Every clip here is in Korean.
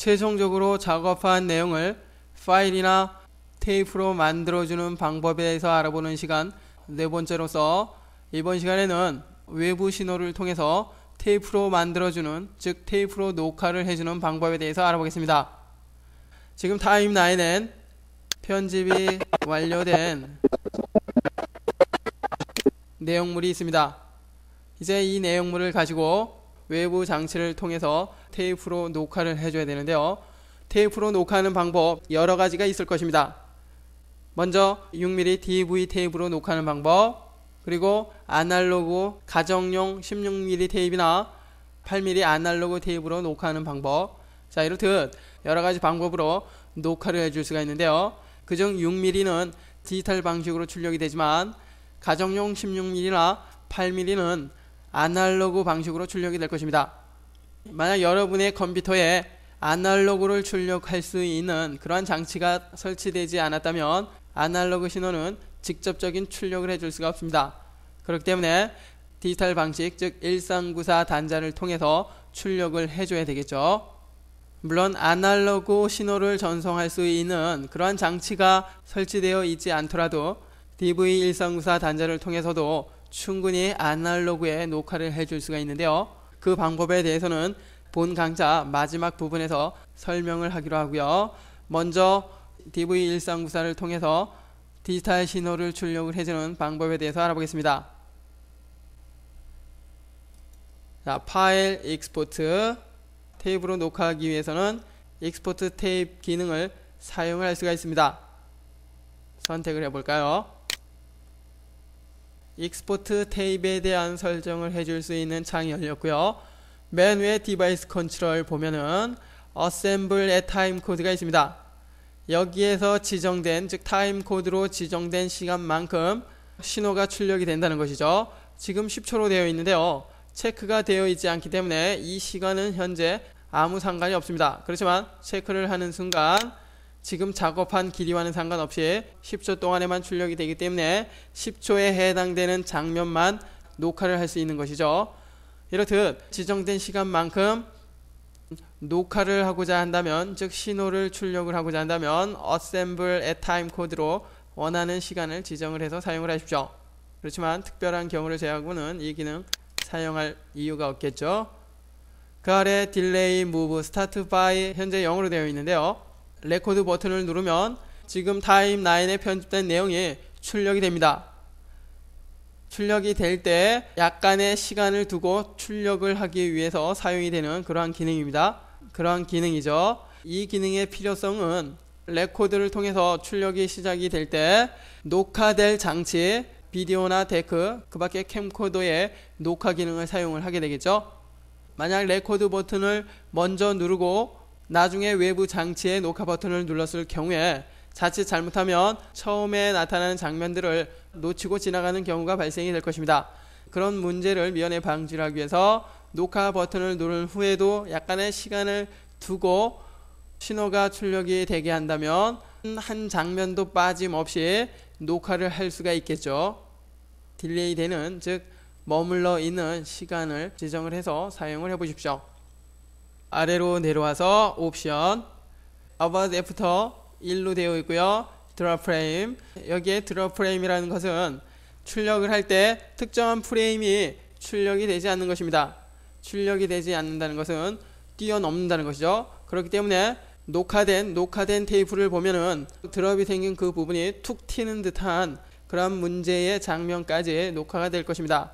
최종적으로 작업한 내용을 파일이나 테이프로 만들어주는 방법에 대해서 알아보는 시간 네 번째로서, 이번 시간에는 외부 신호를 통해서 테이프로 만들어주는, 즉 테이프로 녹화를 해주는 방법에 대해서 알아보겠습니다. 지금 타임라인엔 편집이 완료된 내용물이 있습니다. 이제 이 내용물을 가지고 외부 장치를 통해서 테이프로 녹화를 해줘야 되는데요. 테이프로 녹화하는 방법 여러 가지가 있을 것입니다. 먼저 6mm DV 테이프로 녹화하는 방법, 그리고 아날로그 가정용 16mm 테이프나 8mm 아날로그 테이프로 녹화하는 방법. 자, 이렇듯 여러 가지 방법으로 녹화를 해줄 수가 있는데요. 그중 6mm는 디지털 방식으로 출력이 되지만 가정용 16mm나 8mm는 아날로그 방식으로 출력이 될 것입니다. 만약 여러분의 컴퓨터에 아날로그를 출력할 수 있는 그러한 장치가 설치되지 않았다면 아날로그 신호는 직접적인 출력을 해줄 수가 없습니다. 그렇기 때문에 디지털 방식, 즉 1394 단자를 통해서 출력을 해줘야 되겠죠. 물론 아날로그 신호를 전송할 수 있는 그러한 장치가 설치되어 있지 않더라도 DV1394 단자를 통해서도 충분히 아날로그에 녹화를 해줄 수가 있는데요. 그 방법에 대해서는 본 강좌 마지막 부분에서 설명을 하기로 하고요. 먼저 DV1394를 통해서 디지털 신호를 출력을 해주는 방법에 대해서 알아보겠습니다. 자, 파일 익스포트, 테이프로 녹화하기 위해서는 익스포트 테이프 기능을 사용을 할 수가 있습니다. 선택을 해볼까요? 익스포트 테이프에 대한 설정을 해줄 수 있는 창이 열렸고요. 맨 위에 디바이스 컨트롤 보면은 Assemble at Time 코드가 있습니다. 여기에서 지정된, 즉 타임 코드로 지정된 시간만큼 신호가 출력이 된다는 것이죠. 지금 10초로 되어 있는데요. 체크가 되어 있지 않기 때문에 이 시간은 현재 아무 상관이 없습니다. 그렇지만 체크를 하는 순간 지금 작업한 길이와는 상관없이 10초 동안에만 출력이 되기 때문에 10초에 해당되는 장면만 녹화를 할 수 있는 것이죠. 이렇듯 지정된 시간만큼 녹화를 하고자 한다면, 즉 신호를 출력을 하고자 한다면 Assemble at Time 코드로 원하는 시간을 지정을 해서 사용을 하십시오. 그렇지만 특별한 경우를 제외하고는 이 기능 사용할 이유가 없겠죠. 그 아래 Delay, Move, Start by 현재 0으로 되어 있는데요. 레코드 버튼을 누르면 지금 타임라인에 편집된 내용이 출력이 됩니다. 출력이 될 때 약간의 시간을 두고 출력을 하기 위해서 사용이 되는 그러한 기능입니다. 그러한 기능이죠. 이 기능의 필요성은 레코드를 통해서 출력이 시작이 될 때 녹화될 장치, 비디오나 데크, 그 밖에 캠코더의 녹화 기능을 사용을 하게 되겠죠. 만약 레코드 버튼을 먼저 누르고 나중에 외부 장치의 녹화 버튼을 눌렀을 경우에 자칫 잘못하면 처음에 나타나는 장면들을 놓치고 지나가는 경우가 발생이 될 것입니다. 그런 문제를 미연에 방지를 하기 위해서 녹화 버튼을 누른 후에도 약간의 시간을 두고 신호가 출력이 되게 한다면 한 장면도 빠짐없이 녹화를 할 수가 있겠죠. 딜레이 되는, 즉 머물러 있는 시간을 지정을 해서 사용을 해 보십시오. 아래로 내려와서 옵션, About After 1로 되어 있고요. 드라 프레임, 여기에 드라 프레임이라는 것은 출력을 할 때 특정한 프레임이 출력이 되지 않는 것입니다. 출력이 되지 않는다는 것은 뛰어넘는다는 것이죠. 그렇기 때문에 녹화된 테이프를 보면은 드롭이 생긴 그 부분이 툭 튀는 듯한 그런 문제의 장면까지 녹화가 될 것입니다.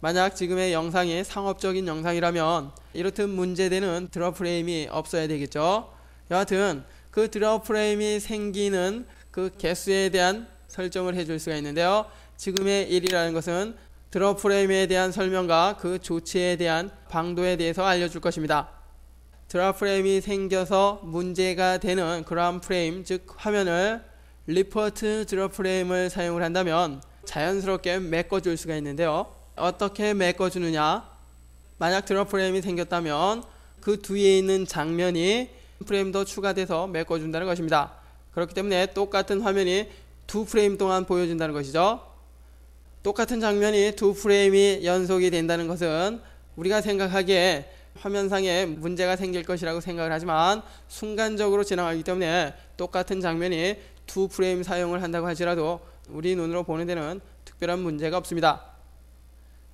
만약 지금의 영상이 상업적인 영상이라면 이렇듯 문제되는 드롭 프레임이 없어야 되겠죠. 여하튼 그 드롭 프레임이 생기는 그 개수에 대한 설정을 해줄 수가 있는데요. 지금의 1이라는 것은 드롭 프레임에 대한 설명과 그 조치에 대한 방도에 대해서 알려줄 것입니다. 드롭 프레임이 생겨서 문제가 되는 그러한 프레임, 즉 화면을 리포트 드롭 프레임을 사용을 한다면 자연스럽게 메꿔줄 수가 있는데요. 어떻게 메꿔주느냐? 만약 드롭 프레임이 생겼다면 그 뒤에 있는 장면이 프레임 더 추가돼서 메꿔준다는 것입니다. 그렇기 때문에 똑같은 화면이 두 프레임 동안 보여준다는 것이죠. 똑같은 장면이 두 프레임이 연속이 된다는 것은 우리가 생각하기에 화면상에 문제가 생길 것이라고 생각을 하지만 순간적으로 지나가기 때문에 똑같은 장면이 두 프레임 사용을 한다고 하지라도 우리 눈으로 보는 데는 특별한 문제가 없습니다.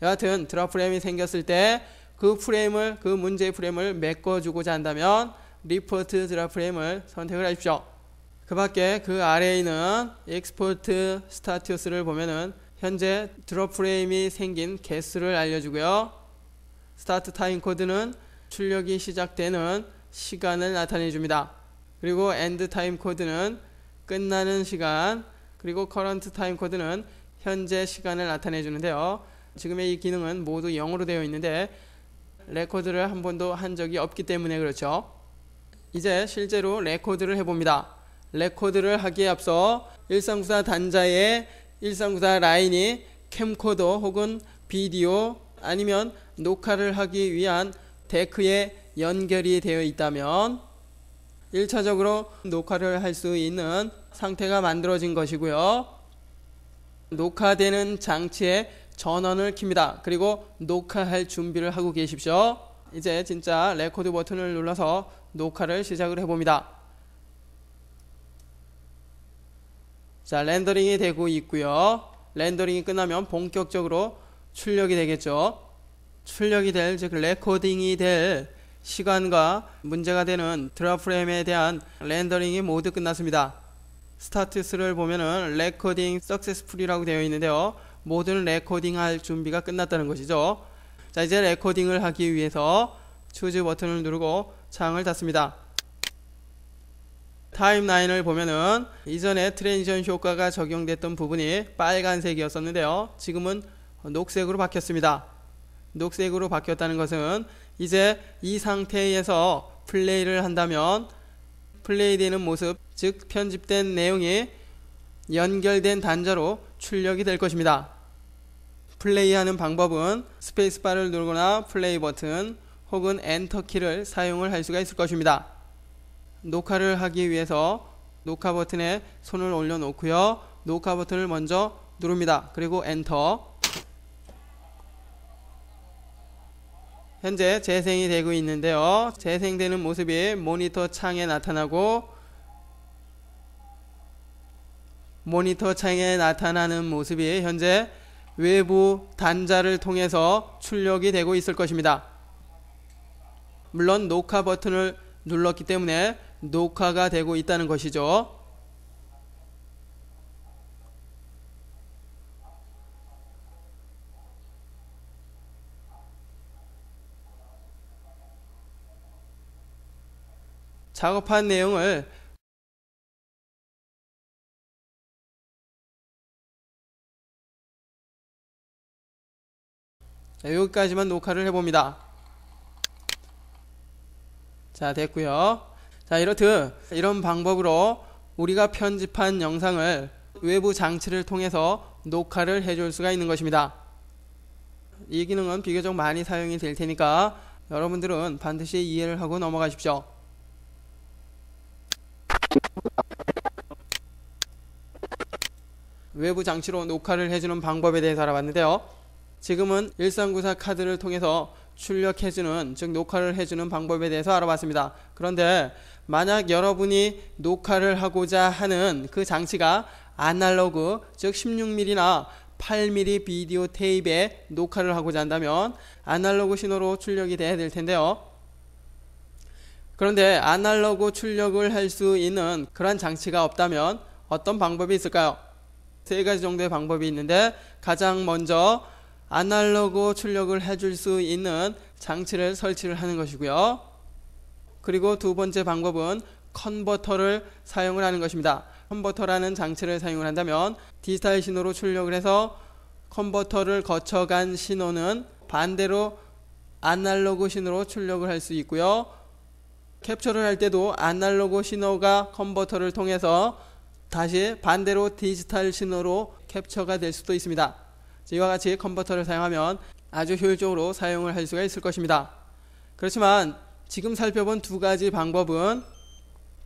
여하튼 드랍 프레임이 생겼을 때 그 문제의 프레임을 메꿔주고자 한다면 리포트 드랍 프레임을 선택을 하십시오. 그 밖에 그 아래에 있는 익스포트 스타투스를 보면은 현재 드랍 프레임이 생긴 개수를 알려주고요. 스타트 타임 코드는 출력이 시작되는 시간을 나타내 줍니다. 그리고 엔드 타임 코드는 끝나는 시간, 그리고 커런트 타임 코드는 현재 시간을 나타내 주는데요. 지금의 이 기능은 모두 0으로 되어 있는데 레코드를 한 번도 한 적이 없기 때문에 그렇죠. 이제 실제로 레코드를 해봅니다. 레코드를 하기에 앞서 1394 단자에 1394 라인이 캠코더 혹은 비디오 아니면 녹화를 하기 위한 데크에 연결이 되어 있다면 1차적으로 녹화를 할 수 있는 상태가 만들어진 것이고요. 녹화되는 장치에 전원을 켭니다. 그리고 녹화할 준비를 하고 계십시오. 이제 진짜 레코드 버튼을 눌러서 녹화를 시작을 해봅니다. 자, 렌더링이 되고 있고요. 렌더링이 끝나면 본격적으로 출력이 되겠죠. 출력이 될, 즉 레코딩이 될 시간과 문제가 되는 드랍 프레임에 대한 렌더링이 모두 끝났습니다. 스타투스를 보면은 레코딩 석세스풀이라고 되어 있는데요. 모든 레코딩 할 준비가 끝났다는 것이죠. 자, 이제 레코딩을 하기 위해서 추즈 버튼을 누르고 창을 닫습니다. 타임라인을 보면은 이전에 트랜지션 효과가 적용됐던 부분이 빨간색이었었는데요. 지금은 녹색으로 바뀌었습니다. 녹색으로 바뀌었다는 것은 이제 이 상태에서 플레이를 한다면 플레이되는 모습, 즉 편집된 내용이 연결된 단자로 출력이 될 것입니다. 플레이하는 방법은 스페이스바를 누르거나 플레이 버튼 혹은 엔터키를 사용을 할 수가 있을 것입니다. 녹화를 하기 위해서 녹화 버튼에 손을 올려놓고요. 녹화 버튼을 먼저 누릅니다. 그리고 엔터. 현재 재생이 되고 있는데요. 재생되는 모습이 모니터 창에 나타나고 모니터 창에 나타나는 모습이 현재 외부 단자를 통해서 출력이 되고 있을 것입니다. 물론 녹화 버튼을 눌렀기 때문에 녹화가 되고 있다는 것이죠. 작업한 내용을 여기까지만 녹화를 해봅니다. 자, 됐고요. 자, 이렇듯 이런 방법으로 우리가 편집한 영상을 외부 장치를 통해서 녹화를 해줄 수가 있는 것입니다. 이 기능은 비교적 많이 사용이 될 테니까 여러분들은 반드시 이해를 하고 넘어가십시오. 외부 장치로 녹화를 해주는 방법에 대해서 알아봤는데요. 지금은 1394 카드를 통해서 출력해주는, 즉 녹화를 해주는 방법에 대해서 알아봤습니다. 그런데 만약 여러분이 녹화를 하고자 하는 그 장치가 아날로그, 즉 16mm나 8mm 비디오 테이프에 녹화를 하고자 한다면 아날로그 신호로 출력이 돼야 될 텐데요. 그런데 아날로그 출력을 할 수 있는 그런 장치가 없다면 어떤 방법이 있을까요? 세 가지 정도의 방법이 있는데, 가장 먼저 아날로그 출력을 해줄 수 있는 장치를 설치를 하는 것이고요. 그리고 두 번째 방법은 컨버터를 사용을 하는 것입니다. 컨버터라는 장치를 사용을 한다면 디지털 신호로 출력을 해서 컨버터를 거쳐간 신호는 반대로 아날로그 신호로 출력을 할 수 있고요. 캡처를 할 때도 아날로그 신호가 컨버터를 통해서 다시 반대로 디지털 신호로 캡처가 될 수도 있습니다. 이와 같이 컨버터를 사용하면 아주 효율적으로 사용을 할 수가 있을 것입니다. 그렇지만 지금 살펴본 두 가지 방법은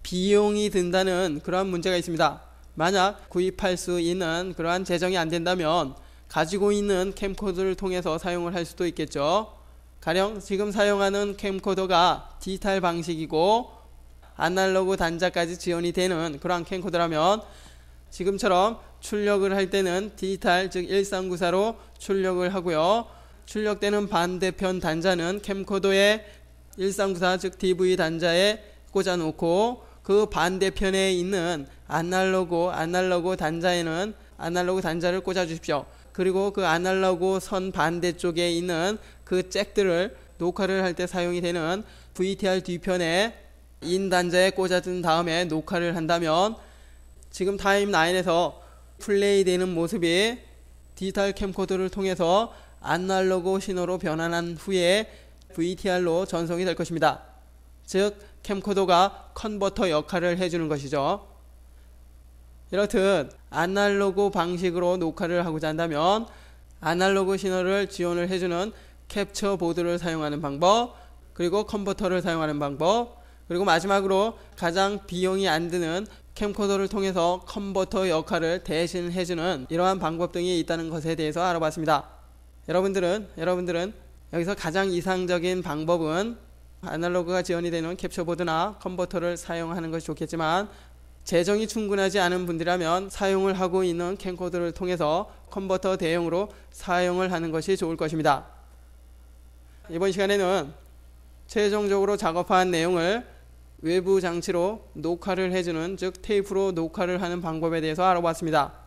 비용이 든다는 그러한 문제가 있습니다. 만약 구입할 수 있는 그러한 재정이 안 된다면 가지고 있는 캠코더를 통해서 사용을 할 수도 있겠죠. 가령 지금 사용하는 캠코더가 디지털 방식이고 아날로그 단자까지 지원이 되는 그러한 캠코더라면 지금처럼 출력을 할 때는 디지털 즉 1394로 출력을 하고요. 출력되는 반대편 단자는 캠코더의 1394 즉 DV 단자에 꽂아 놓고 그 반대편에 있는 아날로그 단자에는 아날로그 단자를 꽂아 주십시오. 그리고 그 아날로그 선 반대쪽에 있는 그 잭들을 녹화를 할 때 사용이 되는 VTR 뒤편에 인 단자에 꽂아둔 다음에 녹화를 한다면 지금 타임라인에서 플레이되는 모습이 디지털 캠코더를 통해서 아날로그 신호로 변환한 후에 VTR로 전송이 될 것입니다. 즉 캠코더가 컨버터 역할을 해주는 것이죠. 이렇듯 아날로그 방식으로 녹화를 하고자 한다면 아날로그 신호를 지원을 해주는 캡처 보드를 사용하는 방법, 그리고 컨버터를 사용하는 방법, 그리고 마지막으로 가장 비용이 안 드는 캠코더를 통해서 컨버터 역할을 대신 해주는 이러한 방법 등이 있다는 것에 대해서 알아봤습니다. 여러분들은 여기서 가장 이상적인 방법은 아날로그가 지원이 되는 캡처보드나 컨버터를 사용하는 것이 좋겠지만 재정이 충분하지 않은 분들이라면 사용을 하고 있는 캠코더를 통해서 컨버터 대용으로 사용을 하는 것이 좋을 것입니다. 이번 시간에는 최종적으로 작업한 내용을 외부 장치로 녹화를 해주는 즉 테이프로 녹화를 하는 방법에 대해서 알아봤습니다.